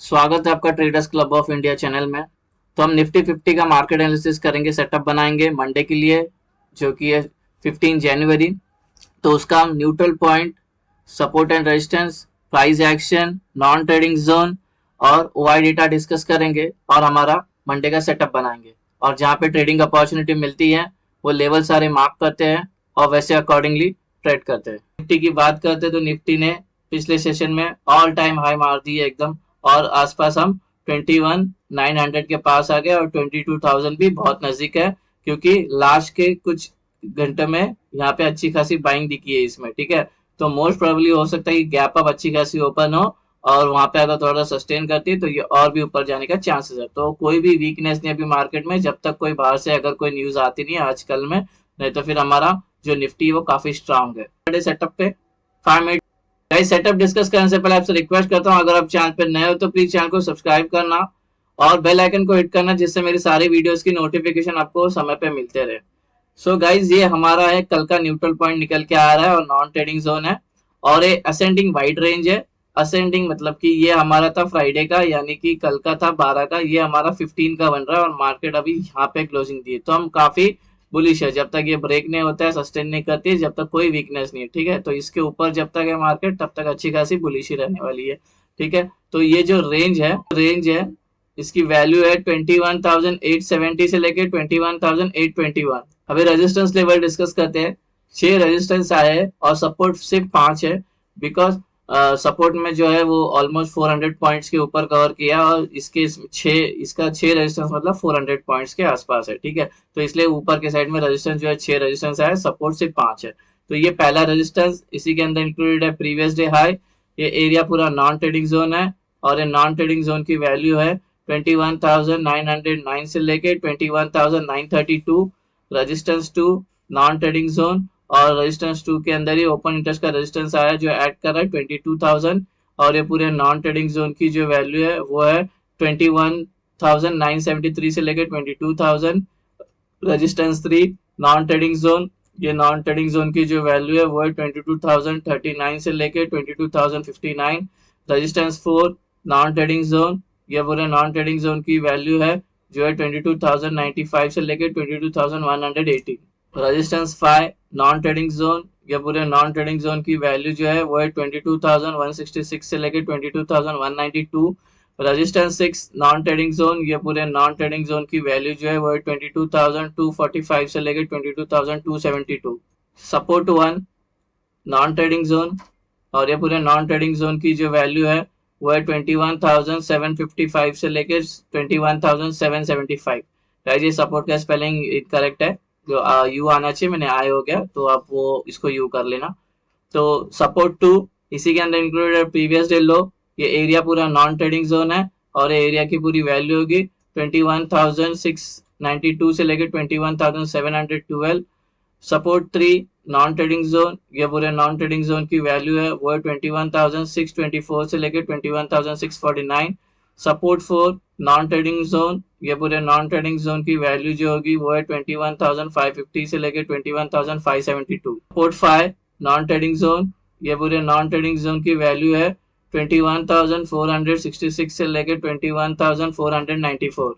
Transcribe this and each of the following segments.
स्वागत है आपका traders club of India channel में। तो हम निफ्टी 50 का मार्केट एनालिसिस करेंगे, सेटअप बनाएंगे मंडे के लिए जो कि है 15 जनवरी। तो उसका हम neutral point, support and resistance, price action, non trading zone और ओआई डेटा डिस्कस करेंगे और हमारा मंडे का सेटअप बनाएंगे। और जहाँ पे ट्रेडिंग अपॉर्चुनिटी मिलती है वो लेवल सारे मार्क करते हैं और वैसे अकॉर्डिंगली ट्रेड करते हैं। निफ्टी की बात करते हैं तो निफ्टी ने पिछले सेशन में ऑल टाइम हाई मार दी है एकदम, और आसपास हम 21,900 के पास आ गए और 22,000 भी बहुत नजदीक है, क्योंकि लास्ट के कुछ घंटे में यहाँ पे अच्छी खासी बाइंग दिखी है इसमें। ठीक है, तो मोस्ट प्रोबेबली हो सकता है कि गैप अप अच्छी खासी ओपन हो और वहां पे अगर थोड़ा सस्टेन करती है तो ये और भी ऊपर जाने का चांसेस है। तो कोई भी वीकनेस नहीं अभी मार्केट में, जब तक कोई बाहर से अगर कोई न्यूज आती नहीं है आजकल में, नहीं तो फिर हमारा जो निफ्टी है वो काफी स्ट्रांग है। सेटअप पे 5 मिनट गाइस, सेटअप डिस्कस करने से पहले आपसे रिक्वेस्ट करता हूँ, अगर आप चैनल पर नए हो तो प्लीज चैनल को सब्सक्राइब करना और बेल आइकन को हिट करना, जिससे मेरी सारी वीडियोस की नोटिफिकेशन आपको समय पे मिलते रहे। सो गाइज, ये हमारा है कल का न्यूट्रल पॉइंट निकल के आ रहा है और नॉन ट्रेडिंग जोन है और ये असेंडिंग वाइड रेंज है। असेंडिंग मतलब कि ये हमारा था फ्राइडे का, यानी कि कल का था 12 का, ये हमारा 15 का बन रहा है और मार्केट अभी यहाँ पे क्लोजिंग दी है। तो हम काफी बुलिश है, जब तक ये ब्रेक नहीं होता है, सस्टेन नहीं करती है, जब तक कोई वीकनेस नहीं है। ठीक है, तो इसके ऊपर जब तक है मार्केट तब तक अच्छी खासी बुलिश ही रहने वाली है। ठीक है, तो ये जो रेंज है इसकी वैल्यू है 21,870 से लेके 21,821। अभी रेजिस्टेंस लेवल डिस्कस करते हैं। 6 रेजिस्टेंस आए हैं और सपोर्ट सिर्फ 5 है, बिकॉज सपोर्ट में जो है वो ऑलमोस्ट 400 पॉइंट्स के ऊपर कवर किया और इसका 6 रेजिस्टेंस मतलब 400 पॉइंट्स के आसपास है। ठीक है, तो इसलिए ऊपर के साइड में रेजिस्टेंस जो है 6 रेजिस्टेंस आया, सपोर्ट सिर्फ 5 है। तो ये पहला रेजिस्टेंस, इसी के अंदर इंक्लूडेड है प्रीवियस डे हाई। ये एरिया पूरा नॉन ट्रेडिंग जोन है और ये नॉन ट्रेडिंग जोन की वैल्यू है 21,909 से लेके 21,932। Resistance two non trading zone, और रेजिस्टेंस 2 के अंदर ही ओपन इंटरेस्ट का रेजिस्टेंस आया जो ऐड कर रहा है 22,000। और ये पूरे नॉन ट्रेडिंग जोन की जो वैल्यू है वो है 21,973 से लेकर 22,000। रेजिस्टेंस 3 नॉन ट्रेडिंग जोन, ये नॉन ट्रेडिंग जोन की जो वैल्यू है वो है 22,039 से लेकर 22,059। रेजिस्टेंस 4 नॉन ट्रेडिंग जोन, ये पूरे नॉन ट्रेडिंग जोन की वैल्यू है जो है 22,095 से लेकर 22,180। रेजिस्टेंस 5 नॉन ट्रेडिंग जोन, ये पूरे नॉन ट्रेडिंग जोन की वैल्यू जो है वो है 22,166 से लेकर 22,192। रेजिस्टेंस 6 नॉन ट्रेडिंग जोन, ये पूरे नॉन ट्रेडिंग जोन की वैल्यू जो है वो है 22,245 से लेकर 22,272। सपोर्ट 1 नॉन ट्रेडिंग जोन, और ये पूरे नॉन ट्रेडिंग जोन की जो वैल्यू है वो है 21,755 से लेकर 21,775। गाइस, ये सपोर्ट का स्पेलिंग इनकरेक्ट है, जो यू आना चाहिए, मैंने आई हो गया, तो आप वो इसको यू कर लेना। तो सपोर्ट 2 इसी के अंदर इंक्लूडेड है प्रीवियस डे लो। ये एरिया पूरा नॉन ट्रेडिंग जोन है और एरिया की पूरी वैल्यू होगी 21,692 से लेकर 21,712। सपोर्ट 3 नॉन ट्रेडिंग जोन, ये पूरे नॉन ट्रेडिंग जोन की वैल्यू है वो है 21,624 से लेकर 21,649। सपोर्ट 4 नॉन ट्रेडिंग जोन, ये पूरे नॉन ट्रेडिंग जोन की वैल्यू जो होगी वो है 21,550 से लेकर 21,572। सपोर्ट 5 नॉन ट्रेडिंग जोन, ये पूरे नॉन ट्रेडिंग जोन की वैल्यू है 21,466 से लेकर 21,494।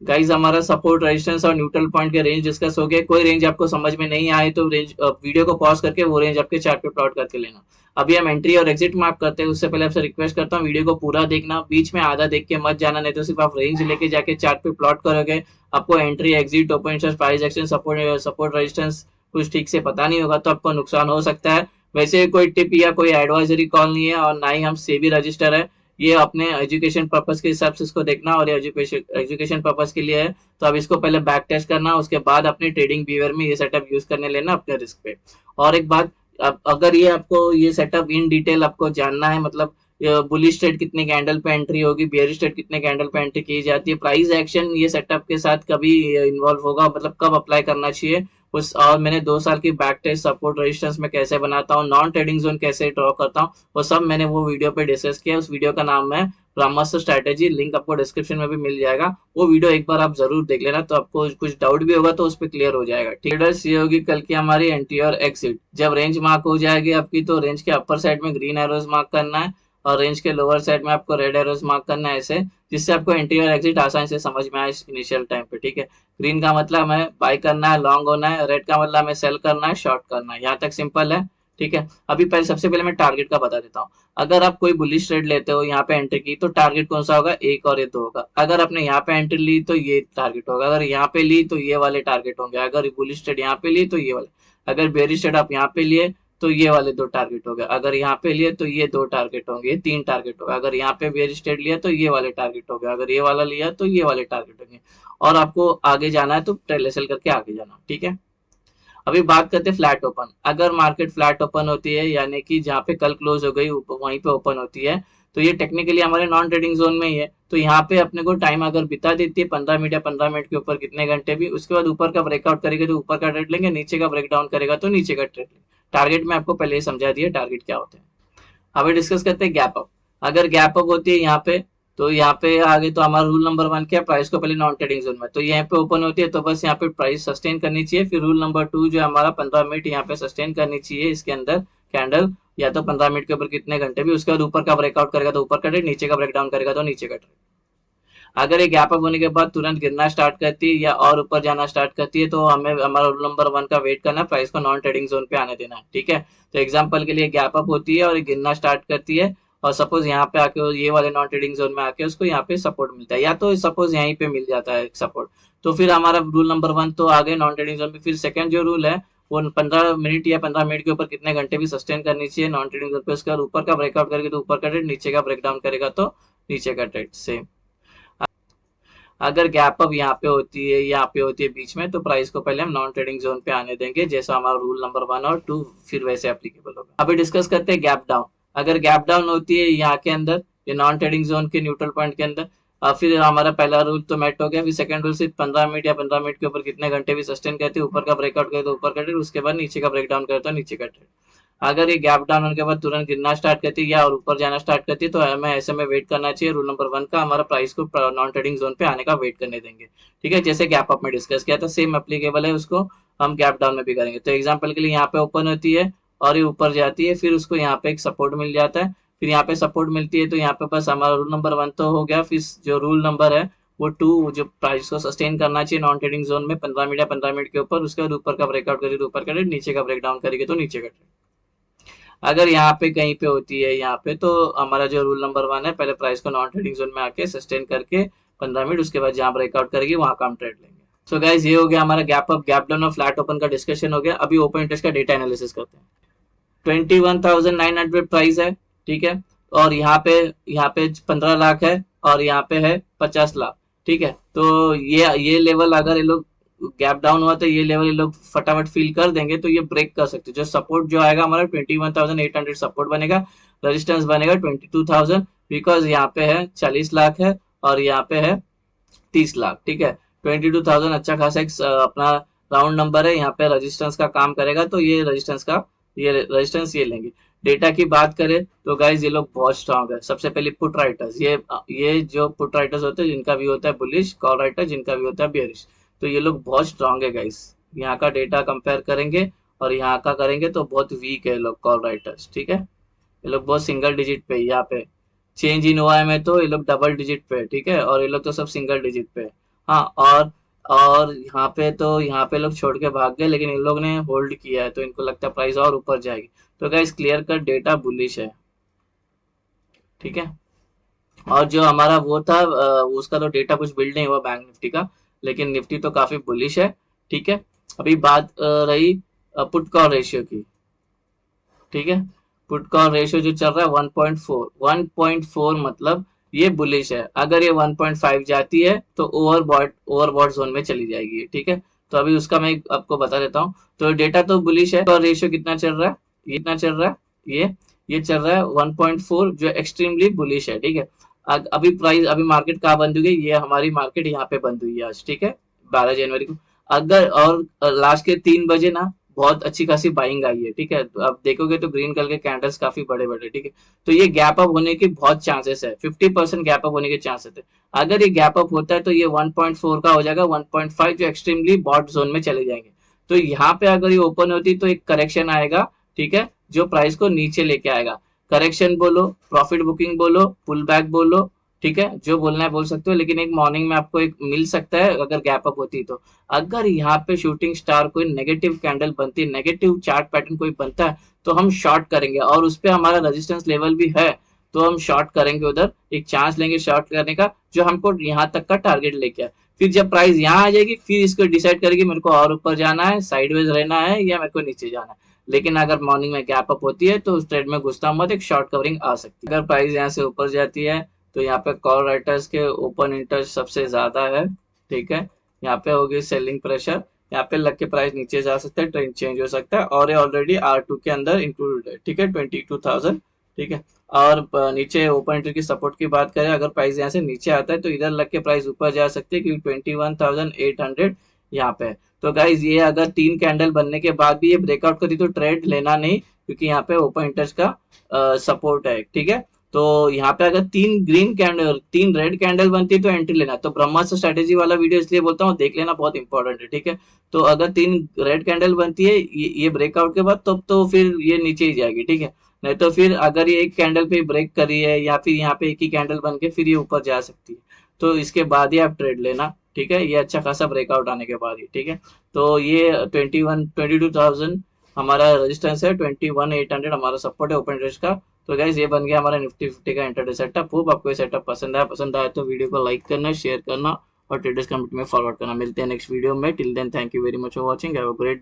गाइज, हमारा सपोर्ट, रेजिस्टेंस और न्यूट्रल पॉइंट के रेंज डिस्कस हो गए। कोई रेंज आपको समझ में नहीं आए तो रेंज वीडियो को पॉज करके वो रेंज आपके चार्ट पे प्लॉट करके लेना। अभी हम एंट्री और एग्जिट मार्क करते हैं, उससे पहले आपसे रिक्वेस्ट करता हूँ वीडियो को पूरा देखना, बीच में आधा देख के मत जाना, नहीं तो सिर्फ आप रेंज लेके जाके चार्ट पे प्लॉट करोगे, आपको entry, exit, open interest, price action, support resistance कुछ ठीक से पता नहीं होगा तो आपको नुकसान हो सकता है। वैसे कोई टिप या कोई एडवाइजरी कॉल नहीं है और ना ही हम सेबी रजिस्टर है। ये अपने एजुकेशन पर्पस के हिसाब से इसको देखना और ये एजुकेशन पर्पस के लिए है, तो अब इसको पहले बैक टेस्ट करना, उसके बाद अपने ट्रेडिंग बिहेवियर में ये सेटअप यूज करने लेना अपने रिस्क पे। और एक बात, अगर ये आपको ये सेटअप इन डिटेल आपको जानना है, मतलब बुलिश ट्रेड कितने कैंडल पे एंट्री होगी, बेयरिश ट्रेड कितने कैंडल पे एंट्री की जाती है, प्राइस एक्शन ये सेटअप के साथ कभी इन्वॉल्व होगा, मतलब कब अप्लाई करना चाहिए उस, और मैंने 2 साल की बैक टेस्ट, सपोर्ट रेजिस्टेंस में कैसे बनाता हूँ, नॉन ट्रेडिंग जोन कैसे ड्रॉ करता हूँ, वो सब मैंने वो वीडियो पे डिस्कस किया। उस वीडियो का नाम है ब्रह्मास्त्र स्ट्रैटेजी, लिंक आपको डिस्क्रिप्शन में भी मिल जाएगा। वो वीडियो एक बार आप जरूर देख लेना, तो आपको कुछ डाउट भी होगा तो उस पर क्लियर हो जाएगा। ट्रेडर्स, ये होगी कल की हमारी एंट्री और एग्जिट। जब रेंज मार्क हो जाएगी आपकी तो रेंज के अपर साइड में ग्रीन एरोज मार्क करना है और रेंज के लोअर साइड में आपको रेड एरोज मार्क करना है ऐसे, जिससे आपको एंट्री और एग्जिट आसानी से समझ में आए इनिशियल टाइम पे, ठीक है। ग्रीन का मतलब हमें बाय करना है, लॉन्ग होना है, रेड का मतलब हमें सेल करना है, शॉर्ट करना है। यहाँ तक सिंपल है, ठीक है। अभी पहले सबसे पहले मैं टारगेट का बता देता हूँ। अगर आप कोई बुलिश ट्रेड लेते हो, यहाँ पे एंट्री की, तो टारगेट कौन सा होगा, एक और ये दो होगा। अगर आपने यहाँ पे एंट्री ली तो ये टारगेट होगा, अगर यहाँ पे ली तो ये वाले टारगेट होंगे, अगर बुलिश ट्रेड यहाँ पे ली तो ये वाले, अगर बेरिश ट्रेड आप यहाँ पे लिए तो ये वाले दो टारगेट हो गए, अगर यहाँ पे लिए तो ये दो टारगेट होंगे, ये तीन टारगेट होगा, अगर यहाँ पे बेरिश ट्रेड लिया तो ये वाले टारगेट हो गए, अगर ये वाला लिया तो ये वाले टारगेट होंगे। और आपको आगे जाना है तो ट्रेल सेल करके आगे जाना, ठीक है। अभी बात करते हैं फ्लैट ओपन। अगर मार्केट फ्लैट ओपन होती है, यानी कि जहाँ पे कल क्लोज हो गई वहीं पे ओपन होती है, तो ये टेक्निकली हमारे नॉन ट्रेडिंग जोन में ही है। तो यहाँ पे अपने को टाइम अगर बिता देती है 15 मिनट या 15 मिनट के ऊपर कितने घंटे भी, उसके बाद ऊपर का ब्रेकआउट करेगा तो ऊपर का ट्रेड लेंगे, नीचे का ब्रेकडाउन करेगा तो नीचे का ट्रेड लेंगे। टारगेट में आपको पहले ही समझा दिया टारगेट क्या होते हैं। अभी डिस्कस करते हैं गैप अप। अगर गैप अप होती है यहाँ पे, तो यहाँ पे आगे तो हमारा रूल नंबर 1 क्या है, प्राइस को पहले नॉन ट्रेडिंग जोन में, तो यहाँ पे ओपन होती है तो बस यहाँ पे प्राइस सस्टेन करनी चाहिए। फिर रूल नंबर 2 जो हमारा 15 मिनट यहाँ पे सस्टेन करनी चाहिए इसके अंदर कैंडल, या तो 15 मिनट के ऊपर कितने घंटे भी, उसके बाद ऊपर का ब्रेकआउट करेगा तो ऊपर का ट्रेड, नीचे का ब्रेकडाउन करेगा तो नीचे का ट्रेड। अगर ये गैप अप होने के बाद तुरंत गिरना स्टार्ट करती है या और ऊपर जाना स्टार्ट करती है, तो हमें हमारा रूल नंबर 1 का वेट करना है, प्राइस को नॉन ट्रेडिंग जोन पे आने देना है, ठीक है। तो एग्जांपल के लिए गैप अप होती है और ये गिरना स्टार्ट करती है, और सपोज यहाँ पे आके ये वाले नॉन ट्रेडिंग जोन में आके उसको यहाँ पे सपोर्ट मिलता है, या तो सपोज यहीं पे मिल जाता है सपोर्ट, तो फिर हमारा रूल नंबर 1 तो आगे नॉन ट्रेडिंग जोन में। फिर सेकंड जो रूल है वो 15 मिनट या 15 मिनट के ऊपर कितने घंटे भी सस्टेन करनी चाहिए नॉन ट्रेडिंग जोन पे, उसके बाद ऊपर का ब्रेकआउट करेगा तो ऊपर का ट्रेड, नीचे का ब्रेकडाउन करेगा तो नीचे का ट्रेड सेम। अगर गैप अप यहाँ पे होती है, यहाँ पे होती है बीच में, तो प्राइस को पहले हम नॉन ट्रेडिंग जोन पे आने देंगे, जैसा हमारा रूल नंबर 1 और 2 फिर वैसे एप्लीकेबल होगा। अभी डिस्कस करते हैं गैप डाउन। अगर गैप डाउन होती है यहाँ के अंदर, ये नॉन ट्रेडिंग जोन के न्यूट्रल पॉइंट के अंदर, फिर हमारा पहला रूल तो मेट हो गया। फिर सेकंड रूल सिर्फ 15 मिनट या 15 मिनट के ऊपर कितने घंटे भी सस्टेन करते हैं, ऊपर का ब्रेकआउट करे तो ऊपर का ट्रेड, उसके बाद नीचे का ब्रेकडाउन करे तो नीचे का ट्रेड। अगर ये गैप डाउन होने के बाद तुरंत गिरना स्टार्ट करती है या और ऊपर जाना स्टार्ट करती है, तो हमें ऐसे में वेट करना चाहिए। रूल नंबर 1 का हमारा प्राइस को नॉन ट्रेडिंग जोन पे आने का वेट करने देंगे, ठीक है। जैसे गैप अप में डिस्कस किया था सेम एप्लीकेबल है, उसको हम गैप डाउन में भी करेंगे। तो एग्जाम्पल के लिए यहाँ पे ओपन होती है और ये ऊपर जाती है, फिर उसको यहाँ पे एक सपोर्ट मिल जाता है, फिर यहाँ पे सपोर्ट मिलती है, तो यहाँ पे बस हमारा रूल नंबर 1 तो हो गया। फिर जो रूल नंबर है वो 2, जो प्राइस को सस्टेन करना चाहिए नॉन ट्रेडिंग जोन में 15 मिनट या 15 मिनट के ऊपर, उसके बाद ऊपर का ब्रेकआउट करेगी तो ऊपर का ट्रेड, नीचे का ब्रेकडाउन करेगी तो नीचे का ट्रेड। अगर यहाँ पे कहीं पे होती है यहाँ पे, तो हमारा जो रूल नंबर 1 है, पहले प्राइस को नॉन ट्रेडिंग जोन में आके सस्टेन करके 15 मिनट, उसके बाद जहाँ ब्रेकआउट करेगी वहां का हम ट्रेड लेंगे। सो गाइज ये हो गया हमारा गैप अप, गैप डाउन और फ्लैट ओपन का डिस्कशन हो गया। अभी ओपन इंटरेस्ट का डेटा एनालिसिस करते हैं। 21,900 प्राइस है, ठीक है, और यहाँ पे 15 लाख है और यहाँ पे है 50 लाख, ठीक है। तो ये लेवल अगर ये लोग गैप डाउन हुआ तो ये लेवल ये लोग फटाफट फील कर देंगे, तो ये ब्रेक कर सकते हैं। जो सपोर्ट जो आएगा हमारा 21,800 सपोर्ट बनेगा, रेजिस्टेंस बनेगा 22,000, बिकॉज यहाँ पे है 40 लाख है और यहाँ पे है 30 लाख, ठीक है। 22,000 अच्छा खासा एक अपना राउंड नंबर है, यहाँ पे रेजिस्टेंस का काम करेगा, तो ये रेजिस्टेंस ये लेंगे। डेटा की बात करें तो गाइज ये लोग बहुत स्ट्रांग है। सबसे पहले पुट राइटर्स, ये जो पुट राइटर्स होते हैं जिनका भी होता है बुलिश, कॉल राइटर जिनका भी होता है बेरिश, तो ये लोग बहुत स्ट्रांग है गाइस। यहाँ का डेटा कंपेयर करेंगे और यहाँ का करेंगे तो बहुत वीक है लोग कॉल राइटर्स, ठीक है। ये लोग बहुत सिंगल डिजिट पे, यहाँ पे चेंज इन हुआ है में तो ये लोग डबल डिजिट पे, ठीक है, और ये लोग तो सब सिंगल डिजिट पे। हाँ, और यहाँ पे लोग छोड़ के भाग गए, लेकिन इन लोग ने होल्ड किया है, तो इनको लगता है प्राइस और ऊपर जाएगी। तो guys clear cut data bullish है, ठीक है। और जो हमारा वो था उसका तो डेटा कुछ बिल्ड नहीं हुआ बैंक निफ्टी का, लेकिन निफ्टी तो काफी बुलिश है, ठीक है। अभी बात रही पुट कॉल रेशियो की, ठीक है। पुट कॉल रेशियो जो चल रहा है 1.4 मतलब ये बुलिश है। अगर ये 1.5 जाती है तो ओवरबॉट जोन में चली जाएगी, ठीक है। तो अभी उसका मैं आपको बता देता हूँ। तो डेटा तो बुलिश है, और रेशियो कितना चल रहा है, ये कितना चल रहा है, ये चल रहा है 1.4, जो एक्सट्रीमली बुलिश है, ठीक है। अभी मार्केट कहाँ बंद हुई है, ये हमारी मार्केट यहाँ पे बंद हुई है आज, ठीक है, 12 जनवरी को। अगर और लास्ट के 3 बजे ना बहुत अच्छी खासी बाइंग आई है, ठीक है। तो आप देखोगे तो ग्रीन कलर के कैंडल्स काफी बड़े बड़े, ठीक है। तो ये गैप अप होने के बहुत चांसेस है, 50% गैप अप होने के चांसेस है। अगर ये गैप अप होता है तो ये 1.4 का हो जाएगा 1.5, जो एक्सट्रीमली बॉट जोन में चले जाएंगे। तो यहाँ पे अगर ये ओपन होती तो एक करेक्शन आएगा, ठीक है, जो प्राइस को नीचे लेके आएगा। करेक्शन बोलो, प्रॉफिट बुकिंग बोलो, पुल बैक बोलो, ठीक है, जो बोलना है बोल सकते हो, लेकिन एक मॉर्निंग में आपको एक मिल सकता है अगर गैप अप होती तो। अगर यहाँ पे शूटिंग स्टार कोई नेगेटिव कैंडल बनती है, नेगेटिव चार्ट पैटर्न कोई बनता है, तो हम शॉर्ट करेंगे, और उस पे हमारा रेजिस्टेंस लेवल भी है, तो हम शॉर्ट करेंगे, उधर एक चांस लेंगे शॉर्ट करने का, जो हमको यहाँ तक का टारगेट लेके आए। फिर जब प्राइस यहाँ आ जाएगी, फिर इसको डिसाइड करेगी मेरे को और ऊपर जाना है, साइडवेज रहना है, या मेरे को नीचे जाना है। लेकिन अगर मॉर्निंग में गैप अप होती है तो उस ट्रेड में घुसता मत, एक शॉर्ट कवरिंग आ सकती है। अगर प्राइस यहाँ से ऊपर जाती है तो यहाँ पे कॉल राइटर्स के ओपन इंटरेस्ट सबसे ज्यादा है, ठीक है, यहाँ पे होगी सेलिंग प्रेशर, यहाँ पे लग के प्राइस नीचे जा सकता है, ट्रेंड चेंज हो सकता है, और ये ऑलरेडी R2 के अंदर इंक्लूडेड है, ठीक है, 22,000, ठीक है। और नीचे ओपन इंटरेस्ट की सपोर्ट की बात करें, अगर प्राइस यहाँ से नीचे आता है तो इधर लग के प्राइस ऊपर जा सकती है, क्योंकि 21,800 यहाँ पे है। तो गाइज ये अगर 3 कैंडल बनने के बाद भी ये ब्रेकआउट करी तो ट्रेड लेना नहीं, क्योंकि यहाँ पे ओपन इंटरेस्ट का सपोर्ट है, ठीक है। तो यहाँ पे अगर 3 ग्रीन कैंडल 3 रेड कैंडल बनती है तो एंट्री लेना। तो ब्रह्मास्त्र स्ट्रेटेजी वाला वीडियो इसलिए बोलता हूँ, देख लेना, बहुत इंपॉर्टेंट है, ठीक है। तो अगर 3 रेड कैंडल बनती है ये ब्रेकआउट के बाद, तब तो फिर ये नीचे ही जाएगी, ठीक है। नहीं तो फिर अगर ये एक कैंडल पे ब्रेक करी है, या फिर यहाँ पे एक ही कैंडल बन के फिर ये ऊपर जा सकती है, तो इसके बाद ही आप ट्रेड लेना, ठीक है, ये अच्छा खासा ब्रेकआउट आने के बाद ही, ठीक है। तो ये 22,000 हमारा रेजिस्टेंस है, 21,800 हमारा सपोर्ट है ओपन इंटरेस्ट का। तो गाइज ये बन गया हमारा निफ्टी 50 का इंटरडे सेटअप। होप आपको ये सेटअप पसंद आया तो वीडियो को लाइक करना, शेयर करना और ट्रेडर्स कमेंट में फॉरवर्ड करना। मिलते हैं नेक्स्ट वीडियो में, till then thank you very much for watching, have a great